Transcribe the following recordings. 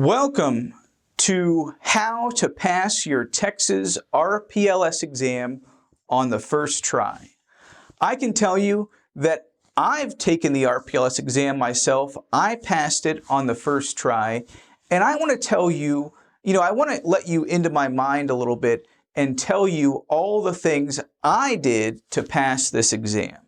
Welcome to how to pass your Texas RPLS exam on the first try. I can tell you that I've taken the RPLS exam myself. I passed it on the first try, and I want to tell you, I want to let you into my mind a little bit and tell you all the things I did to pass this exam.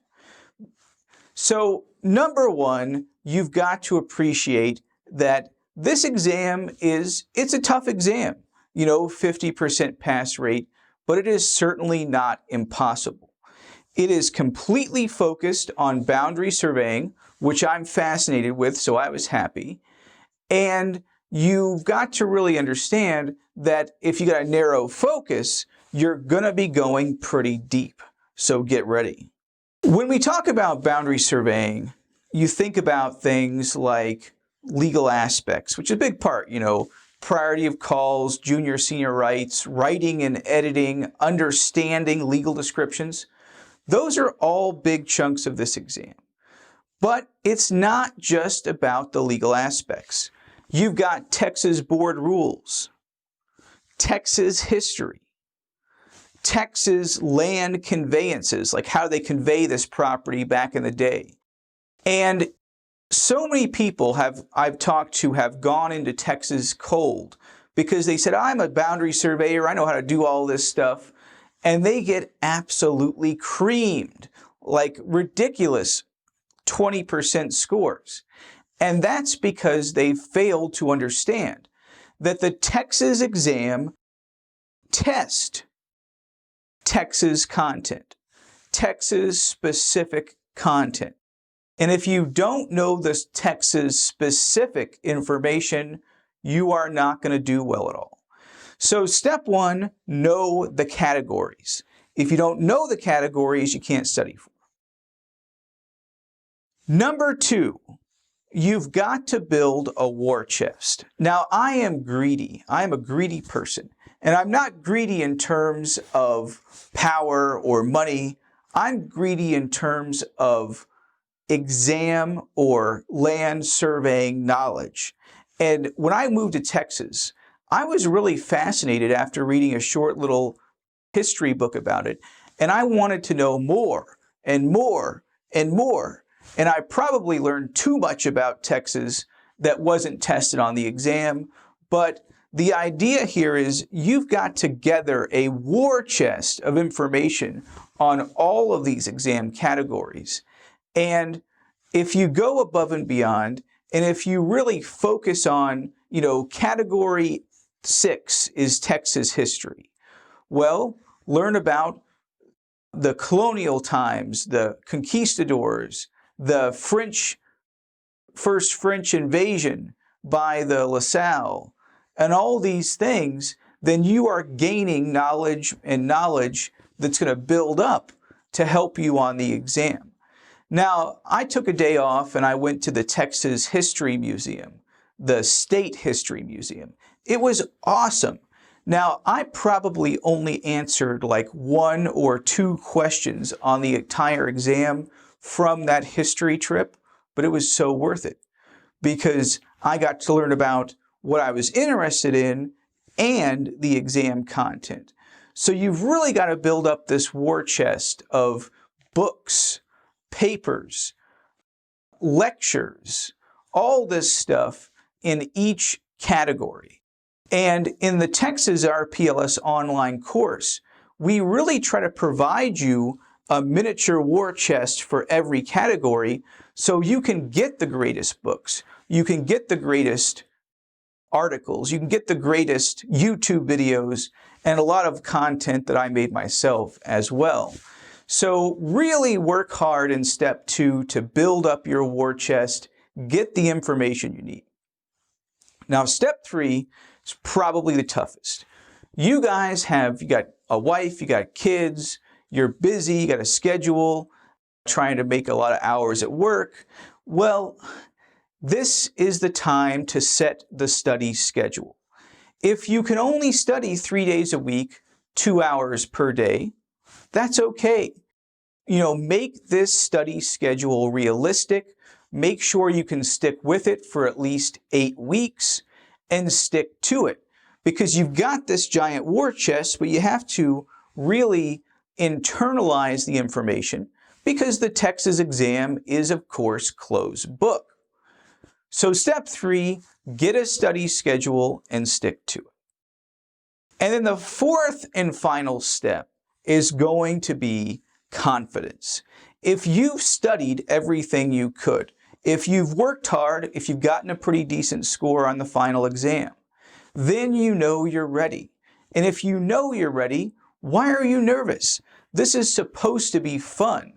So, number one, you've got to appreciate that this exam it's a tough exam, 50% pass rate, but it is certainly not impossible. It is completely focused on boundary surveying, which I'm fascinated with, so I was happy. And you've got to really understand that if you got a narrow focus, you're going to be going pretty deep. So get ready. When we talk about boundary surveying, you think about things like legal aspects, which is a big part, priority of calls, junior, senior rights, writing and editing, understanding legal descriptions. Those are all big chunks of this exam. But it's not just about the legal aspects. You've got Texas board rules, Texas history, Texas land conveyances, like how they convey this property back in the day. And so many people I've talked to have gone into Texas cold because they said, I'm a boundary surveyor, I know how to do all this stuff. And they get absolutely creamed, like ridiculous 20% scores. And that's because they failed to understand that the Texas exam tests Texas content, Texas specific content. And if you don't know this Texas specific information, you are not going to do well at all. So step one, know the categories. If you don't know the categories, you can't study for. Number two, you've got to build a war chest. Now, I am greedy. I am a greedy person. And I'm not greedy in terms of power or money. I'm greedy in terms of exam or land surveying knowledge. And when I moved to Texas, I was really fascinated after reading a short little history book about it. And I wanted to know more and more and more. And I probably learned too much about Texas that wasn't tested on the exam. But the idea here is you've got to gather a war chest of information on all of these exam categories. And if you go above and beyond, and if you really focus on, category 6 is Texas history. Well, learn about the colonial times, the conquistadors, the first French invasion by the LaSalle, and all these things, then you are gaining knowledge that's going to build up to help you on the exam. Now, I took a day off and I went to the Texas History Museum, the State History Museum. It was awesome. Now, I probably only answered like 1 or 2 questions on the entire exam from that history trip, but it was so worth it because I got to learn about what I was interested in and the exam content. So you've really got to build up this war chest of books, papers, lectures, all this stuff in each category. And in the Texas RPLS online course, we really try to provide you a miniature war chest for every category so you can get the greatest books, you can get the greatest articles, you can get the greatest YouTube videos, and a lot of content that I made myself as well. So really work hard in step 2 to build up your war chest, get the information you need. Now, step 3 is probably the toughest. You got a wife, you got kids, you're busy, you got a schedule, trying to make a lot of hours at work. Well, this is the time to set the study schedule. If you can only study 3 days a week, 2 hours per day, that's okay. Make this study schedule realistic. Make sure you can stick with it for at least 8 weeks. and stick to it. Because you've got this giant war chest, but you have to really internalize the information because the Texas exam is, of course, closed book. So step 3, get a study schedule and stick to it. And then the fourth and final step is going to be confidence. If you've studied everything you could, if you've worked hard, if you've gotten a pretty decent score on the final exam, then you know you're ready. And if you know you're ready, why are you nervous? This is supposed to be fun.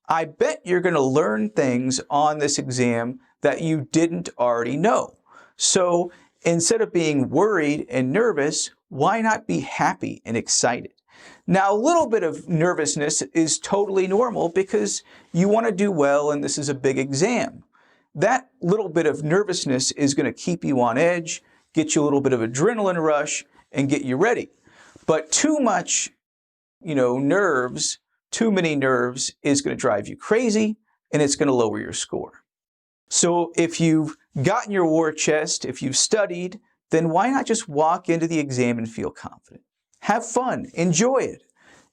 I bet you're going to learn things on this exam that you didn't already know. So instead of being worried and nervous, why not be happy and excited? Now, a little bit of nervousness is totally normal because you want to do well and this is a big exam. That little bit of nervousness is going to keep you on edge, get you a little bit of adrenaline rush, and get you ready. But too much, nerves, too many nerves is going to drive you crazy and it's going to lower your score. So if you've gotten your war chest, if you've studied, then why not just walk into the exam and feel confident? Have fun, enjoy it.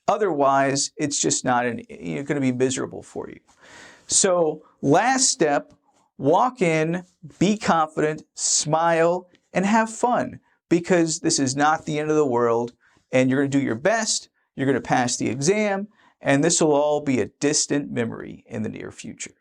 Otherwise, it's just not going to be miserable for you. So last step, walk in, be confident, smile, and have fun because this is not the end of the world and you're going to do your best, you're going to pass the exam, and this will all be a distant memory in the near future.